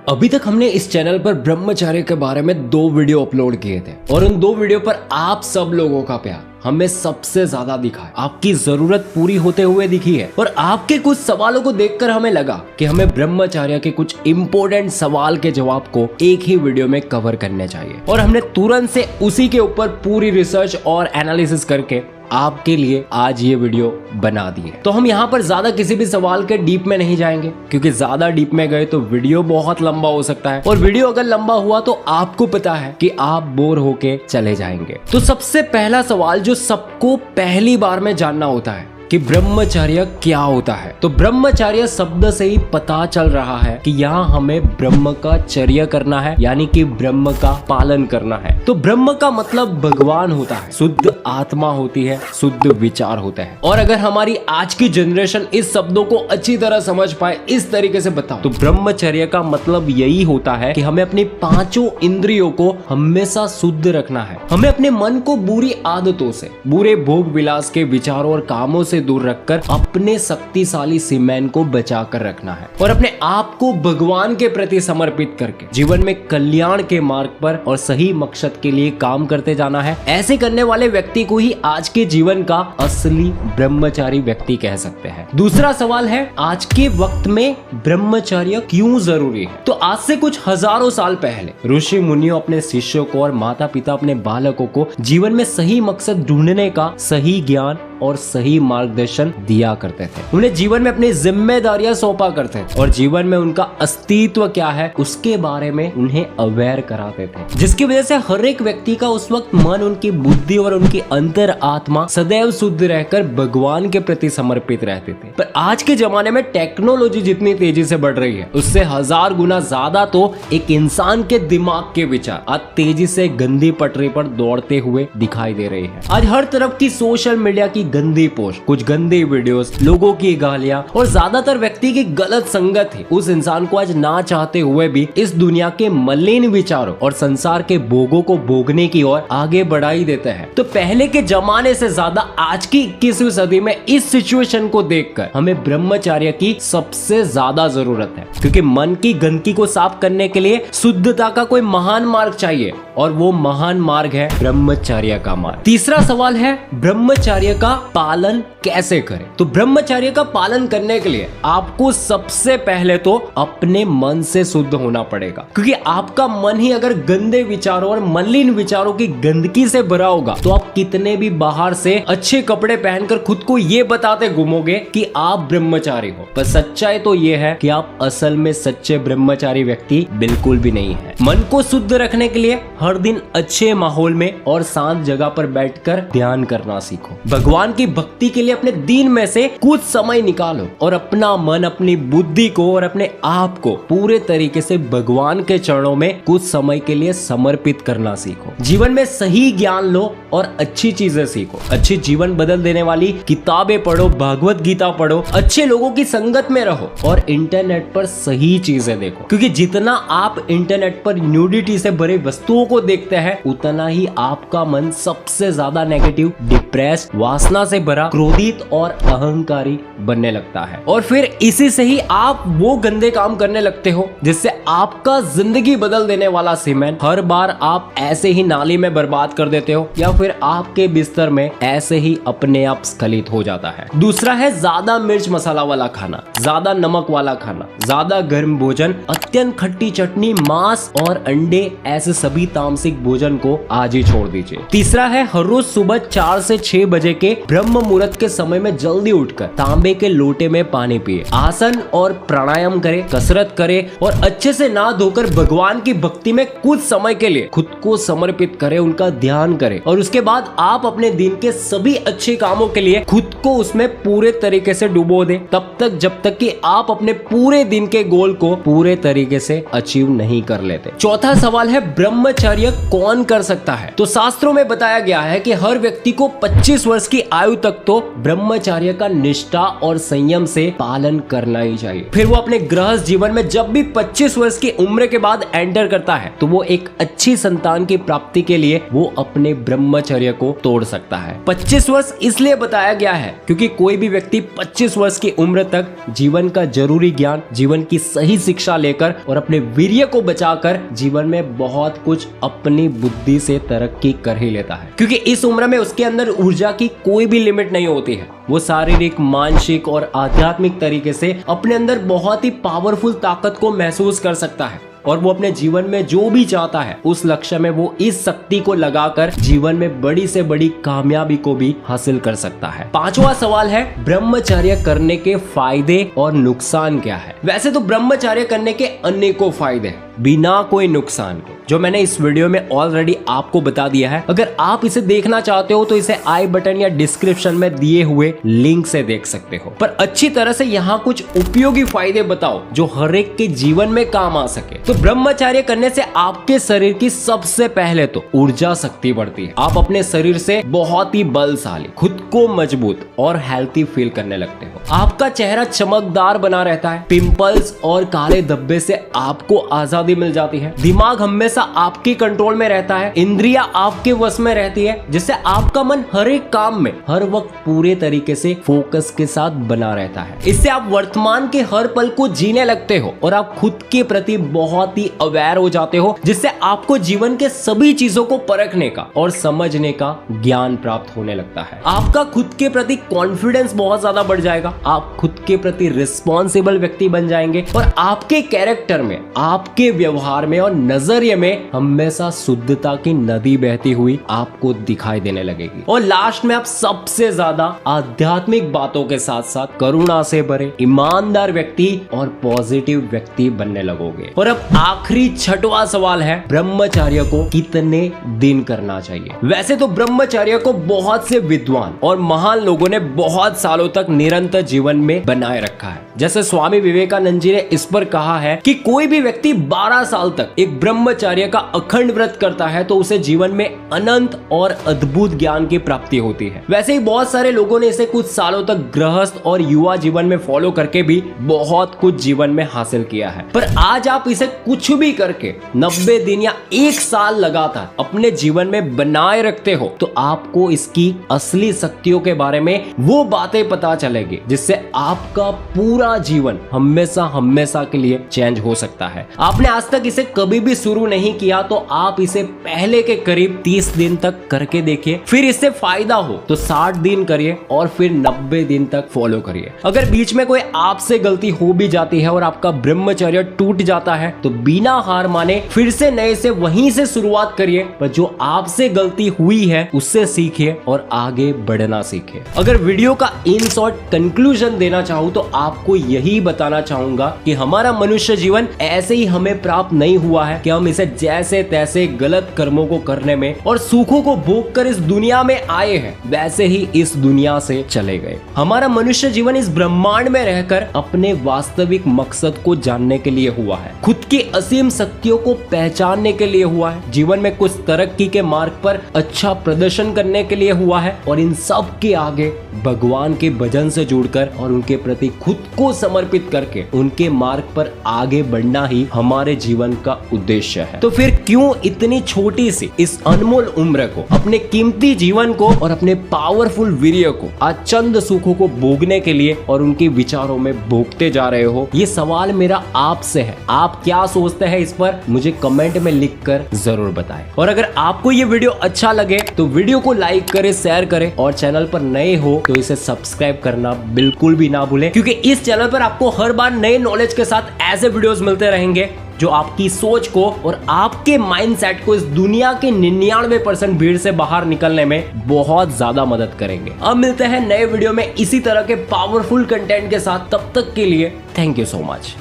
अभी तक हमने इस चैनल पर ब्रह्मचर्य के बारे में 2 वीडियो अपलोड किए थे और उन 2 वीडियो पर आप सब लोगों का प्यार हमें सबसे ज्यादा दिखा है। आपकी जरूरत पूरी होते हुए दिखी है और आपके कुछ सवालों को देखकर हमें लगा कि हमें ब्रह्मचर्य के कुछ इंपॉर्टेंट सवाल के जवाब को एक ही वीडियो में कवर करने चाहिए और हमने तुरंत से उसी के ऊपर पूरी रिसर्च और एनालिसिस करके आपके लिए आज ये वीडियो बना दी है। तो हम यहाँ पर ज्यादा किसी भी सवाल के डीप में नहीं जाएंगे क्योंकि ज्यादा डीप में गए तो वीडियो बहुत लंबा हो सकता है और वीडियो अगर लंबा हुआ तो आपको पता है कि आप बोर होके चले जाएंगे। तो सबसे पहला सवाल जो सबको पहली बार में जानना होता है कि ब्रह्मचर्य क्या होता है। तो ब्रह्मचर्य शब्द से ही पता चल रहा है कि यहाँ हमें ब्रह्म का चर्य करना है, यानी कि ब्रह्म का पालन करना है। तो ब्रह्म का मतलब भगवान होता है, शुद्ध आत्मा होती है, शुद्ध विचार होता है। और अगर हमारी आज की जनरेशन इस शब्दों को अच्छी तरह समझ पाए, इस तरीके से बताओ, तो ब्रह्मचर्य का मतलब यही होता है कि हमें अपनी 5 इंद्रियों को हमेशा शुद्ध रखना है। हमें अपने मन को बुरी आदतों से, बुरे भोग विलास के विचारों और कामों से दूर रखकर अपने शक्तिशाली सीमेन को बचा कर रखना है और अपने आप को भगवान के प्रति समर्पित करके जीवन में कल्याण के मार्ग पर और सही मकसद के लिए काम करते जाना है। ऐसे करने वाले व्यक्ति को ही आज के जीवन का असली ब्रह्मचारी व्यक्ति कह सकते हैं। दूसरा सवाल है, आज के वक्त में ब्रह्मचर्य क्यों जरूरी है? तो आज से कुछ हजारों साल पहले ऋषि मुनियों अपने शिष्यों को और माता पिता अपने बालकों को जीवन में सही मकसद ढूंढने का सही ज्ञान और सही मार्गदर्शन दिया करते थे। उन्हें जीवन में अपनी जिम्मेदारियां सौंपा करते थे और जीवन में उनका अस्तित्व क्या है उसके बारे में उन्हें अवेयर कराते थे, जिसकी वजह से हर एक व्यक्ति का उस वक्त मन, उनकी बुद्धि और उनकी अंतर आत्मा सदैव शुद्ध रहकर भगवान के प्रति समर्पित रहते थे। पर आज के जमाने में टेक्नोलॉजी जितनी तेजी से बढ़ रही है उससे 1000 गुना ज्यादा तो एक इंसान के दिमाग के विचार आज तेजी से गंदी पटरी पर दौड़ते हुए दिखाई दे रहे हैं। आज हर तरफ की सोशल मीडिया की गंदी पोस्ट, कुछ गंदी वीडियोस, लोगों की गालियां और ज्यादातर व्यक्ति की गलत संगत ही उस इंसान को आज ना चाहते हुए भी इस दुनिया के मलिन विचारों और संसार के भोगों को भोगने की ओर आगे बढ़ाई देते हैं। तो पहले के जमाने से ज्यादा आज की 21वीं सदी में इस सिचुएशन को देखकर हमें ब्रह्मचर्य की सबसे ज्यादा जरूरत है, क्योंकि मन की गंदगी को साफ करने के लिए शुद्धता का कोई महान मार्ग चाहिए और वो महान मार्ग है ब्रह्मचर्य का मार्ग। तीसरा सवाल है, ब्रह्मचर्य का पालन कैसे करें? तो ब्रह्मचर्य का पालन करने के लिए आपको सबसे पहले तो अपने मन से शुद्ध होना पड़ेगा, क्योंकि आपका मन ही अगर गंदे विचारों और मलिन विचारों की गंदगी से भरा होगा तो आप कितने भी बाहर से अच्छे कपड़े पहनकर खुद को ये बताते घूमोगे कि आप ब्रह्मचारी हो, पर सच्चाई तो ये है कि आप असल में सच्चे ब्रह्मचारी व्यक्ति बिल्कुल भी नहीं है। मन को शुद्ध रखने के लिए हर दिन अच्छे माहौल में और शांत जगह पर बैठकर ध्यान करना सीखो। भगवान की भक्ति के लिए अपने दिन में से कुछ समय निकालो और अपना मन, अपनी बुद्धि को और अपने आप को पूरे तरीके से भगवान के चरणों में कुछ समय के लिए समर्पित करना सीखो। जीवन में सही ज्ञान लो और अच्छी चीजें सीखो। अच्छी जीवन बदल देने वाली किताबें पढ़ो, भागवत गीता पढ़ो, अच्छे लोगों की संगत में रहो और इंटरनेट पर सही चीजें देखो, क्योंकि जितना आप इंटरनेट पर न्यूडिटी से भरे वस्तुओं को देखते हैं उतना ही आपका मन सबसे ज्यादा नेगेटिव, डिप्रेस, वासना से भरा, क्रोधित और अहंकारी बनने लगता है और फिर इसी से ही आप वो गंदे काम करने लगते हो जिससे आपका जिंदगी बदल देने वाला सीमेंट हर बार आप ऐसे ही नाली में बर्बाद कर देते हो या फिर आपके बिस्तर में ऐसे ही अपने आप स्खलित हो जाता है। दूसरा है, ज्यादा मिर्च मसाला वाला खाना, ज्यादा नमक वाला खाना, ज्यादा गर्म भोजन, अत्यंत खट्टी चटनी, मांस और अंडे, ऐसे सभी तामसिक भोजन को आज ही छोड़ दीजिए। तीसरा है, हर रोज सुबह 4 से 6 बजे के ब्रह्म मुहूर्त के समय में जल्दी उठकर तांबे के लोटे में पानी पिए, आसन और प्राणायाम करे, कसरत करे और अच्छे से नहा धोकर भगवान की भक्ति में कुछ समय के लिए खुद को समर्पित करे, उनका ध्यान करे और उसके बाद आप अपने दिन के सभी अच्छे कामों के लिए खुद को उसमें पूरे तरीके से डुबो दे, तब तक जब तक कि आप अपने पूरे दिन के गोल को पूरे तरीके से अचीव नहीं कर लेते। चौथा सवाल है, ब्रह्मचर्य ब्रह्मचर्य कौन कर सकता है? तो शास्त्रों में बताया गया है कि हर व्यक्ति को 25 वर्ष की आयु तक तो ब्रह्मचर्य का निष्ठा और संयम से पालन करना ही चाहिए। फिर वो अपने गृहस्थ जीवन में जब भी 25 वर्ष की उम्र के बाद एंटर करता है तो वो एक अच्छी संतान की प्राप्ति के लिए वो अपने ब्रह्मचर्य को तोड़ सकता है। 25 वर्ष इसलिए बताया गया है क्योंकि कोई भी व्यक्ति 25 वर्ष की उम्र तक जीवन का जरूरी ज्ञान, जीवन की सही शिक्षा लेकर और अपने वीर्य को बचाकर जीवन में बहुत कुछ अपनी बुद्धि से तरक्की कर ही लेता है, क्योंकि इस उम्र में उसके अंदर ऊर्जा की कोई भी लिमिट नहीं होती है। वो शारीरिक, मानसिक और आध्यात्मिक तरीके से अपने अंदर बहुत ही पावरफुल ताकत को महसूस कर सकता है और वो अपने जीवन में जो भी चाहता है उस लक्ष्य में वो इस शक्ति को लगाकर जीवन में बड़ी से बड़ी कामयाबी को भी हासिल कर सकता है। पांचवा सवाल है, ब्रह्मचर्य करने के फायदे और नुकसान क्या है? वैसे तो ब्रह्मचर्य करने के अनेकों फायदे हैं बिना कोई नुकसान के, जो मैंने इस वीडियो में ऑलरेडी आपको बता दिया है। अगर आप इसे देखना चाहते हो तो इसे आई बटन या डिस्क्रिप्शन में दिए हुए लिंक से देख सकते हो। पर अच्छी तरह से यहाँ कुछ उपयोगी फायदे बताओ जो हर एक के जीवन में काम आ सके। तो ब्रह्मचर्य करने से आपके शरीर की सबसे पहले तो ऊर्जा शक्ति बढ़ती है। आप अपने शरीर से बहुत ही बलशाली, खुद को मजबूत और हेल्थी फील करने लगते हो। आपका चेहरा चमकदार बना रहता है। पिंपल्स और काले धब्बे से आपको आजादी मिल जाती है। दिमाग हमेशा आपके कंट्रोल में रहता है। इंद्रियां आपके वश में रहती है, जिससे आपका मन हर एक काम में हर वक्त पूरे तरीके से फोकस के साथ बना रहता है। इससे आप वर्तमान के हर पल को जीने लगते हो और आप खुद के प्रति बहुत ही अवेयर हो जाते हो, जिससे आपको जीवन के सभी चीजों को परखने का और समझने का ज्ञान प्राप्त होने लगता है। आपका खुद के प्रति कॉन्फिडेंस बहुत ज्यादा बढ़ जाएगा। आप खुद के प्रति रिस्पॉन्सिबल व्यक्ति बन जाएंगे और आपके कैरेक्टर में, आपके व्यवहार में और नजरिए में हमेशा शुद्धता की नदी बहती हुई आपको दिखाई देने लगेगी। और लास्ट में आप सबसे ज्यादा आध्यात्मिक बातों के साथ साथ करुणा से भरे ईमानदार व्यक्ति और पॉजिटिव व्यक्ति बनने लगोगे। और अब आखिरी छठवां सवाल है, ब्रह्मचर्य को कितने दिन करना चाहिए? वैसे तो ब्रह्मचर्य को बहुत से विद्वान और महान लोगों ने बहुत सालों तक निरंतर जीवन में बनाए रखा है। जैसे स्वामी विवेकानंद जी ने इस पर कहा है कि कोई भी व्यक्ति 12 साल तक एक ब्रह्मचर्य का अखंड व्रत करता है तो उसे जीवन में अनंत और अद्भुत ज्ञान की प्राप्ति होती है। वैसे ही बहुत सारे लोगों ने इसे कुछ सालों तक गृहस्थ और युवा जीवन में फॉलो करके भी बहुत कुछ जीवन में हासिल किया है। पर आज आप इसे कुछ भी करके 90 दिन या 1 साल लगातार अपने जीवन में बनाए रखते हो तो आपको इसकी असली शक्तियों के बारे में वो बातें पता चलेगी जिससे आपका पूरा जीवन हमेशा हमेशा के लिए चेंज हो सकता है। आपने आज तक इसे कभी भी शुरू नहीं किया तो आप इसे पहले के करीब 30 दिन तक करके देखिए, फिर इससे फायदा हो तो 60 दिन करिए और फिर 90 दिन तक फॉलो करिए। अगर बीच में कोई आपसे गलती हो भी जाती है और आपका ब्रह्मचर्य टूट जाता है तो बिना हार माने फिर से नए से वहीं से शुरुआत करिए, पर जो आपसे गलती हुई है उससे सीखिए और आगे बढ़ना सीखिए। अगर वीडियो का इन शॉर्ट कंक्लूजन देना चाहूँ तो आपको यही बताना चाहूंगा कि हमारा मनुष्य जीवन ऐसे ही हमें प्राप्त नहीं हुआ है कि हम इसे जैसे तैसे गलत कर्मों को करने में और सुखों को भोग कर इस दुनिया में आए हैं वैसे ही इस दुनिया से चले गए। हमारा मनुष्य जीवन इस ब्रह्मांड में रहकर अपने वास्तविक मकसद को जानने के लिए हुआ है, खुद की असीम शक्तियों को पहचानने के लिए हुआ है, जीवन में कुछ तरक्की के मार्ग पर अच्छा प्रदर्शन करने के लिए हुआ है और इन सब के आगे भगवान के भजन से जुड़कर और उनके प्रति खुद को समर्पित करके उनके मार्ग पर आगे बढ़ना ही हमारे जीवन का उद्देश्य है। तो फिर क्यों इतनी छोटी सी इस अनमोल उम्र को, अपने कीमती जीवन को और अपने पावरफुल वीर्य को आज चंद सुखों को भोगने के लिए और उनके विचारों में भोगते जा रहे हो? ये सवाल मेरा आपसे है। आप क्या सोचते हैं इस पर मुझे कमेंट में लिखकर जरूर बताएं। और अगर आपको ये वीडियो अच्छा लगे तो वीडियो को लाइक करें, शेयर करें और चैनल पर नए हो तो इसे सब्सक्राइब करना बिल्कुल भी ना भूलें, क्योंकि इस चैनल पर आपको हर बार नए नॉलेज के साथ ऐसे वीडियोस मिलते रहेंगे जो आपकी सोच को और आपके माइंडसेट को इस दुनिया के 99% भीड़ से बाहर निकलने में बहुत ज्यादा मदद करेंगे। अब मिलते हैं नए वीडियो में इसी तरह के पावरफुल कंटेंट के साथ, तब तक के लिए थैंक यू सो मच।